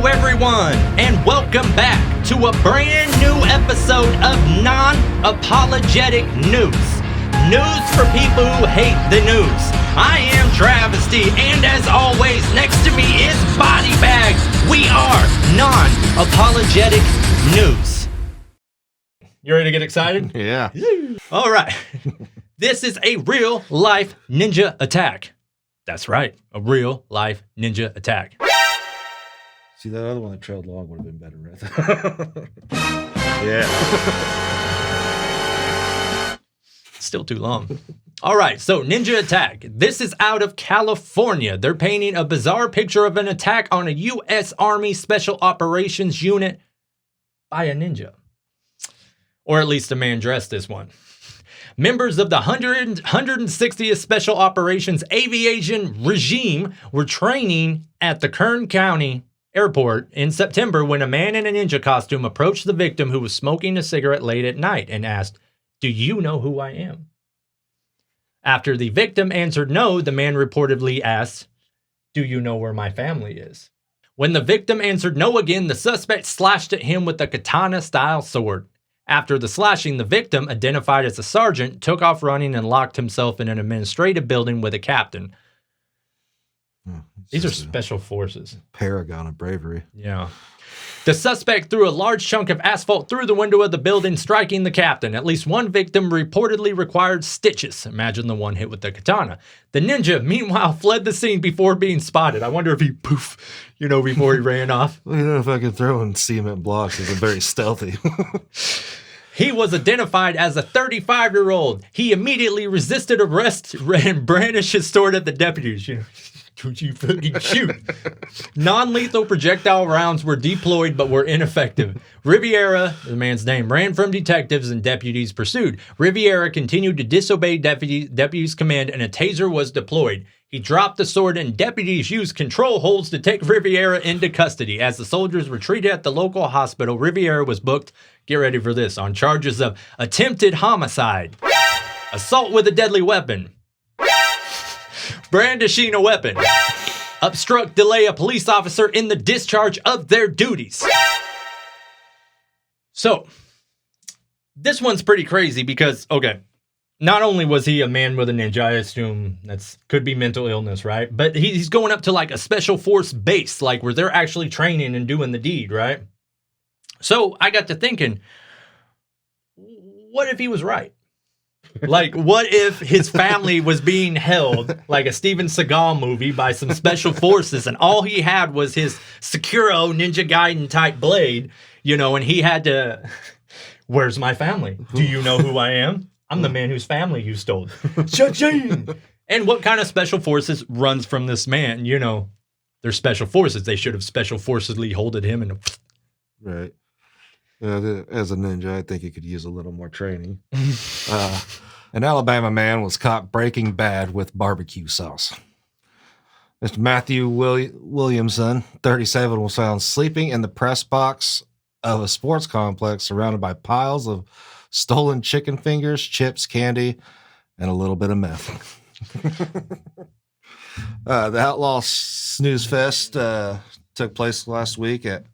everyone, and welcome back to a brand new episode of Non-Apologetic News. News for people who hate the news. I am Travisty, and as always, next to me is Body Bags. We are Non-Apologetic News. You ready to get excited? Yeah. All right. This is a real-life ninja attack. That's right, a real-life ninja attack. See, that other one that trailed long would have been better, right? Yeah. Still too long. All right, so ninja attack. This is out of California. They're painting a bizarre picture of an attack on a U.S. Army Special Operations unit by a ninja. Or at least a man dressed as one. Members of the 160th Special Operations Aviation Regime were training at the Kern County Airport in September when a man in a ninja costume approached the victim who was smoking a cigarette late at night and asked, "Do you know who I am?" After the victim answered no, the man reportedly asked, "Do you know where my family is?" When the victim answered no again, the suspect slashed at him with a katana-style sword. After the slashing, the victim, identified as a sergeant, took off running and locked himself in an administrative building with a captain. These are special forces. Paragon of bravery. Yeah. The suspect threw a large chunk of asphalt through the window of the building, striking the captain. At least one victim reportedly required stitches. Imagine the one hit with the katana. The ninja, meanwhile, fled the scene before being spotted. I wonder if he before he ran off. Well, if I could throw in cement blocks, it's very stealthy. He was identified as a 35-year-old. He immediately resisted arrest and brandished his sword at the deputies. Don't you fucking shoot. Non-lethal projectile rounds were deployed but were ineffective. Riviera, the man's name, ran from detectives and deputies pursued. Riviera continued to disobey deputies' command and a taser was deployed. He dropped the sword and deputies used control holds to take Riviera into custody. As the soldiers retreated at the local hospital, Riviera was booked, get ready for this, on charges of attempted homicide, assault with a deadly weapon, brandishing a weapon, obstruct, delay a police officer in the discharge of their duties. So, this one's pretty crazy because, okay, not only was he a man with a ninja, I assume could be mental illness, right? But he's going up to like a special force base, like where they're actually training and doing the deed, right? So I got to thinking, what if he was right? Like, what if his family was being held like a Steven Seagal movie by some special forces and all he had was his Sekiro Ninja Gaiden type blade, and he had to, where's my family? Do you know who I am? I'm the man whose family you stole. Cha-ching! And what kind of special forces runs from this man? They're special forces. They should have special forcesly holded him and... Right. As a ninja, I think he could use a little more training. An Alabama man was caught breaking bad with barbecue sauce. Mr. Matthew Williamson, 37, was found sleeping in the press box of a sports complex surrounded by piles of stolen chicken fingers, chips, candy, and a little bit of meth. The Outlaw Snooze Fest took place last week at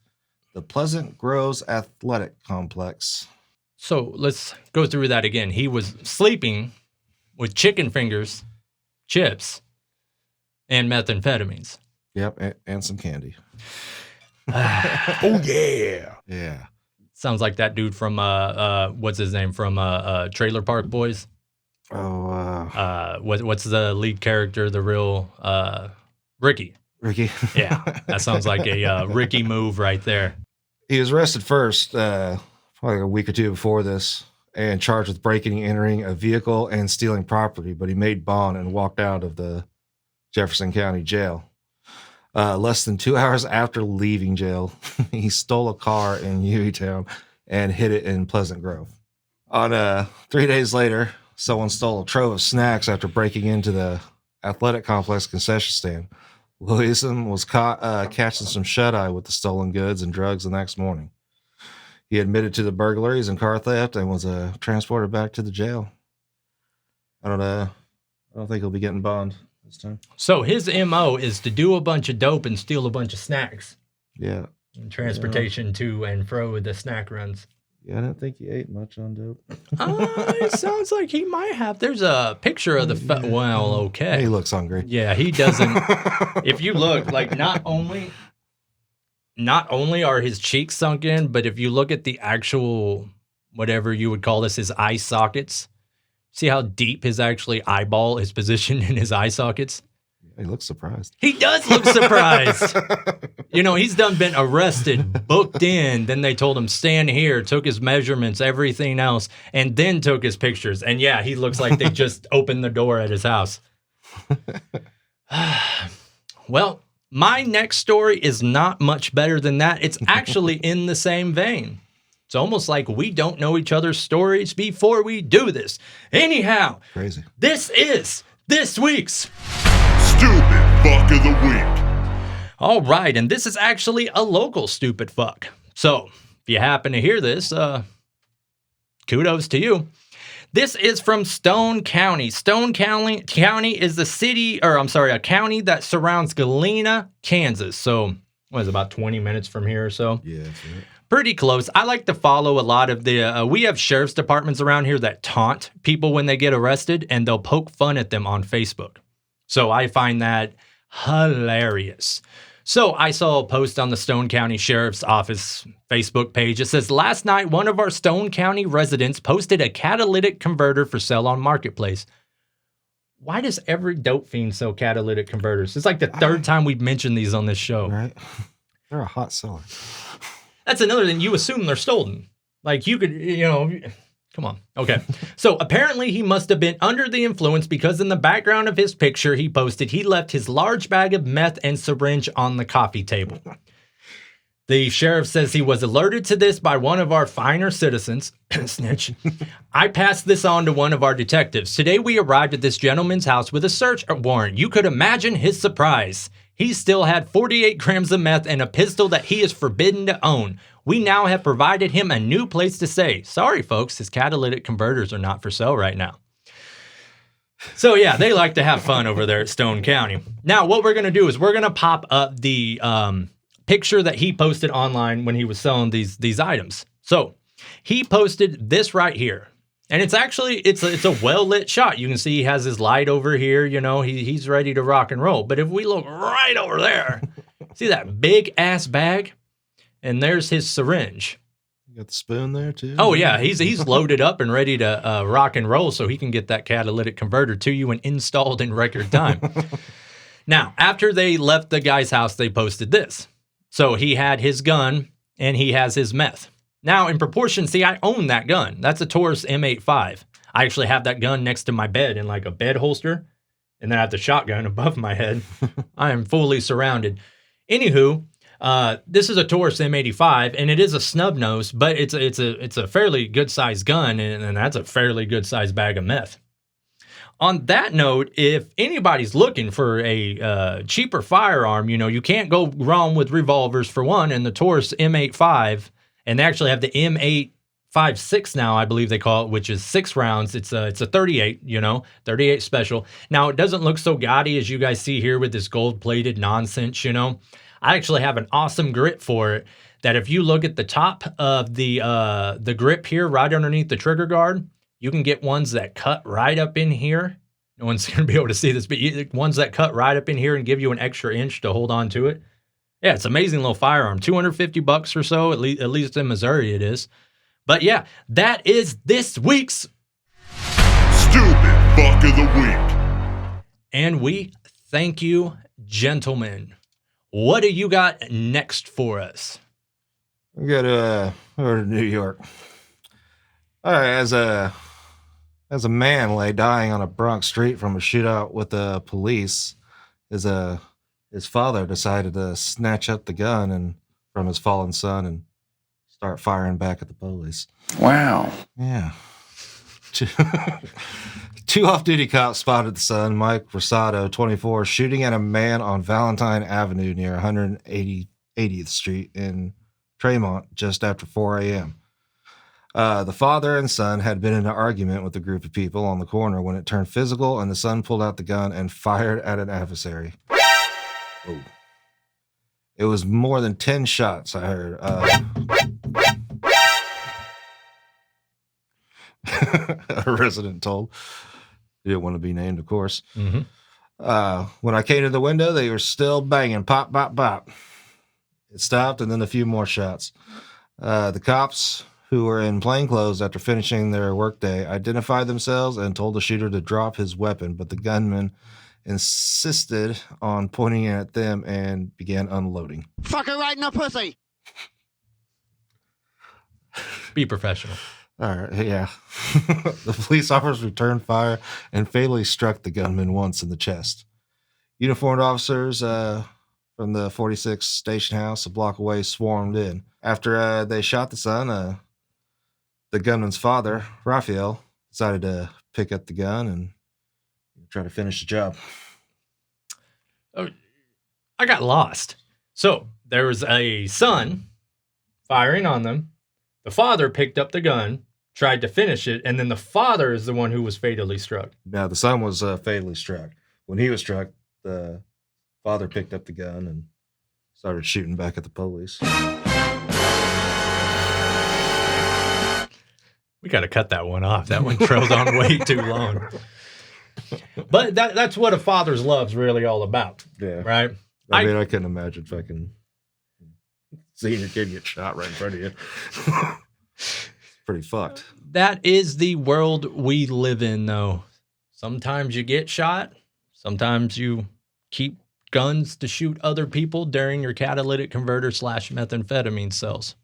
the Pleasant Groves Athletic Complex. So let's go through that again. He was sleeping with chicken fingers, chips, and methamphetamines. Yep, and some candy. Oh, yeah. Yeah. Sounds like that dude from, what's his name, from Trailer Park Boys. What's the lead character, the real, Ricky. Ricky. Yeah, that sounds like a Ricky move right there. He was arrested first, probably a week or two before this, and charged with breaking and entering a vehicle and stealing property, but he made bond and walked out of the Jefferson County Jail. Less than 2 hours after leaving jail, he stole a car in Hueytown and hid it in Pleasant Grove. 3 days later, someone stole a trove of snacks after breaking into the athletic complex concession stand. Williamson was caught catching some shut-eye with the stolen goods and drugs the next morning. He admitted to the burglaries and car theft and was transported back to the jail. I don't think he'll be getting bond this time. So his MO is to do a bunch of dope and steal a bunch of snacks. Yeah. Transportation to and fro with the snack runs. Yeah, I don't think he ate much on dope. It sounds like he might have. There's a picture of the. Well, okay. He looks hungry. Yeah, he doesn't. If you look, like not only are his cheeks sunk in, but if you look at the actual whatever you would call this, his eye sockets. See how deep his actually eyeball is positioned in his eye sockets? He looks surprised. He does look surprised. He's been arrested, booked in. Then they told him, stand here, took his measurements, everything else, and then took his pictures. And yeah, he looks like they just opened the door at his house. Well, my next story is not much better than that. It's actually in the same vein. It's almost like we don't know each other's stories before we do this. Anyhow, crazy. This is this week's Stupid Fuck of the Week. All right, and this is actually a local stupid fuck. So, if you happen to hear this, kudos to you. This is from Stone County. Stone County is a county that surrounds Galena, Kansas. So, what is it, about 20 minutes from here or so? Yeah, that's right. Pretty close. I like to follow a lot of we have sheriff's departments around here that taunt people when they get arrested, and they'll poke fun at them on Facebook. So I find that hilarious. So I saw a post on the Stone County Sheriff's Office Facebook page. It says, last night, one of our Stone County residents posted a catalytic converter for sale on Marketplace. Why does every dope fiend sell catalytic converters? It's like the third time we've mentioned these on this show. Right? They're a hot seller. That's another thing. You assume they're stolen. Like you could, come on. Okay. So apparently he must have been under the influence because in the background of his picture he posted, he left his large bag of meth and syringe on the coffee table. The sheriff says he was alerted to this by one of our finer citizens. Snitch. I passed this on to one of our detectives. Today we arrived at this gentleman's house with a search warrant. You could imagine his surprise. He still had 48 grams of meth and a pistol that he is forbidden to own. We now have provided him a new place to stay. Sorry, folks, his catalytic converters are not for sale right now. So, yeah, they like to have fun over there at Stone County. Now, what we're going to do is we're going to pop up the picture that he posted online when he was selling these items. So, he posted this right here. And it's actually, it's a well-lit shot. You can see he has his light over here, he's ready to rock and roll. But if we look right over there, see that big-ass bag? And there's his syringe. You got the spoon there, too? Oh, yeah, he's loaded up and ready to rock and roll so he can get that catalytic converter to you and installed in record time. Now, after they left the guy's house, they posted this. So he had his gun and he has his meth. Now, in proportion, see, I own that gun. That's a Taurus M85. I actually have that gun next to my bed in like a bed holster, and then I have the shotgun above my head. I am fully surrounded. Anywho, this is a Taurus M85, and it is a snub nose, but it's a fairly good sized gun, and that's a fairly good sized bag of meth. On that note, if anybody's looking for a cheaper firearm, you can't go wrong with revolvers for one, and the Taurus M85. And they actually have the M856 now, I believe they call it, which is 6 rounds. It's a 38, 38 special. Now, it doesn't look so gaudy as you guys see here with this gold-plated nonsense, I actually have an awesome grip for it that if you look at the top of the grip here, right underneath the trigger guard, you can get ones that cut right up in here. No one's going to be able to see this, but ones that cut right up in here and give you an extra inch to hold on to it. Yeah, it's an amazing little firearm. $250 or so, at least in Missouri it is. But yeah, that is this week's Stupid Fuck of the Week. And we thank you, gentlemen. What do you got next for us? We go to New York. All right, as a man lay dying on a Bronx street from a shootout with the police, his father decided to snatch up the gun from his fallen son and start firing back at the police. Wow. Yeah. Two off-duty cops spotted the son, Mike Rosado, 24, shooting at a man on Valentine Avenue near 180th Street in Tremont just after 4 a.m. The father and son had been in an argument with a group of people on the corner when it turned physical, and the son pulled out the gun and fired at an adversary. Oh. It was more than 10 shots, I heard. A resident told. He didn't want to be named, of course. Mm-hmm. When I came to the window, they were still banging. Pop, pop, pop. It stopped, and then a few more shots. The cops, who were in plainclothes after finishing their workday, identified themselves and told the shooter to drop his weapon, but the gunman insisted on pointing at them and began unloading. Fucker right in the pussy. Be professional. All right, yeah. The police officers returned fire and fatally struck the gunman once in the chest. Uniformed officers from the 46th station house a block away swarmed in. After they shot the son, the gunman's father, Raphael, decided to pick up the gun and try to finish the job. Oh, I got lost. So there was a son firing on them. The father picked up the gun, tried to finish it, and then the father is the one who was fatally struck. Now, the son was fatally struck. When he was struck, the father picked up the gun and started shooting back at the police. We got to cut that one off. That one trails on way too long. But that's what a father's love's really all about. Yeah. Right? I mean, I couldn't imagine fucking seeing your kid get shot right in front of you. Pretty fucked. That is the world we live in, though. Sometimes you get shot. Sometimes you keep guns to shoot other people during your catalytic converter / methamphetamine cells.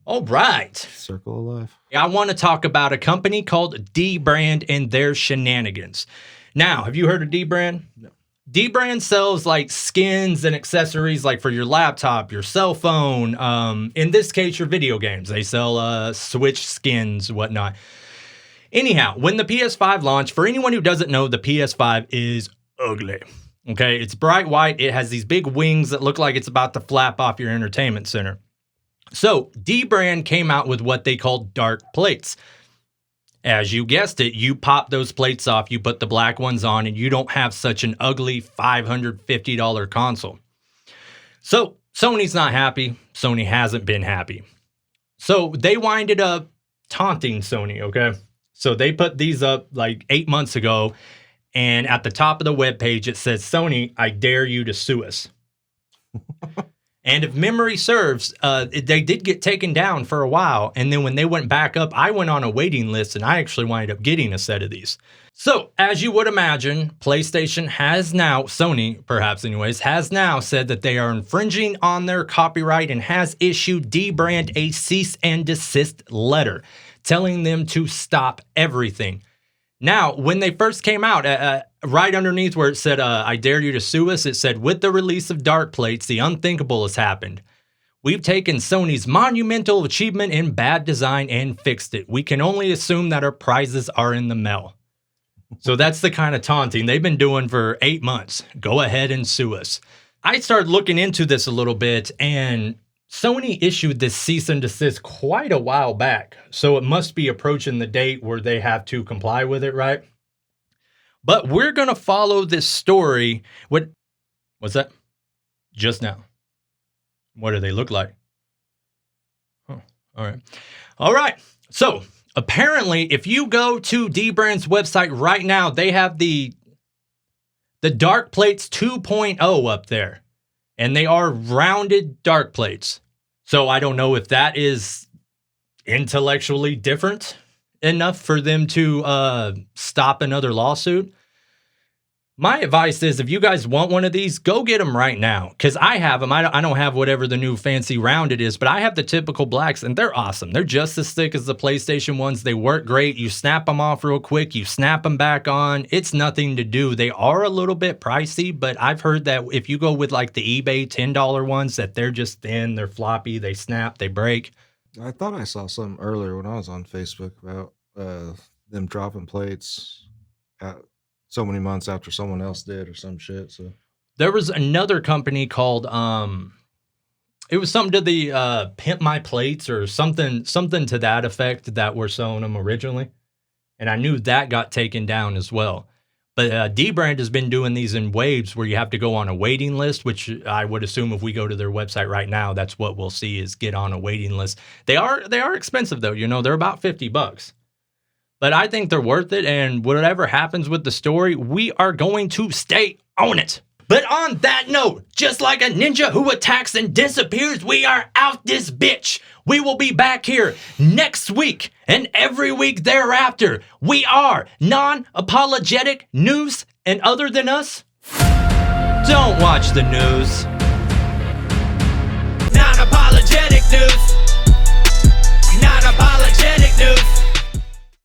All right. Circle of life. I want to talk about a company called D-Brand and their shenanigans. Now, have you heard of D-Brand? No. D-Brand sells like skins and accessories like for your laptop, your cell phone, in this case, your video games. They sell Switch skins, whatnot. Anyhow, when the PS5 launched, for anyone who doesn't know, the PS5 is ugly. Okay, it's bright white. It has these big wings that look like it's about to flap off your entertainment center. So D-Brand came out with what they call dark plates. As you guessed it, you pop those plates off, you put the black ones on, and you don't have such an ugly $550 console. So Sony's not happy. Sony hasn't been happy. So they winded up taunting Sony, okay? So they put these up like 8 months ago, and at the top of the webpage, it says, Sony, I dare you to sue us. And if memory serves, they did get taken down for a while. And then when they went back up, I went on a waiting list and I actually wound up getting a set of these. So as you would imagine, PlayStation has now, Sony perhaps anyways, has now said that they are infringing on their copyright and has issued D-Brand a cease and desist letter telling them to stop everything. Now, when they first came out, right underneath where it said, I dare you to sue us, it said, with the release of dark plates, the unthinkable has happened. We've taken Sony's monumental achievement in bad design and fixed it. We can only assume that our prizes are in the mail. So that's the kind of taunting they've been doing for 8 months. Go ahead and sue us. I started looking into this a little bit, and Sony issued this cease and desist quite a while back, so it must be approaching the date where they have to comply with it, right? But we're going to follow this story. What's that? Just now. What do they look like? Oh, all right. So apparently, if you go to D-Brand's website right now, they have the Dark Plates 2.0 up there. And they are rounded dark plates. So I don't know if that is intellectually different enough for them to stop another lawsuit. My advice is if you guys want one of these, go get them right now. Because I have them. I don't have whatever the new fancy rounded is, but I have the typical blacks, and they're awesome. They're just as thick as the PlayStation ones. They work great. You snap them off real quick. You snap them back on. It's nothing to do. They are a little bit pricey, but I've heard that if you go with like the eBay $10 ones, that they're just thin, they're floppy, they snap, they break. I thought I saw something earlier when I was on Facebook about them dropping plates so many months after someone else did or some shit. So there was another company called it was something to the Pimp My Plates or something to that effect that were selling them originally, and I knew that got taken down as well. But D-Brand has been doing these in waves where you have to go on a waiting list, which I would assume if we go to their website right now, that's what we'll see is get on a waiting list. They are expensive though, they're about $50. But I think they're worth it, and whatever happens with the story, we are going to stay on it. But on that note, just like a ninja who attacks and disappears, we are out this bitch. We will be back here next week and every week thereafter. We are non-apologetic news, and other than us, don't watch the news. Non-apologetic news. Non-apologetic news.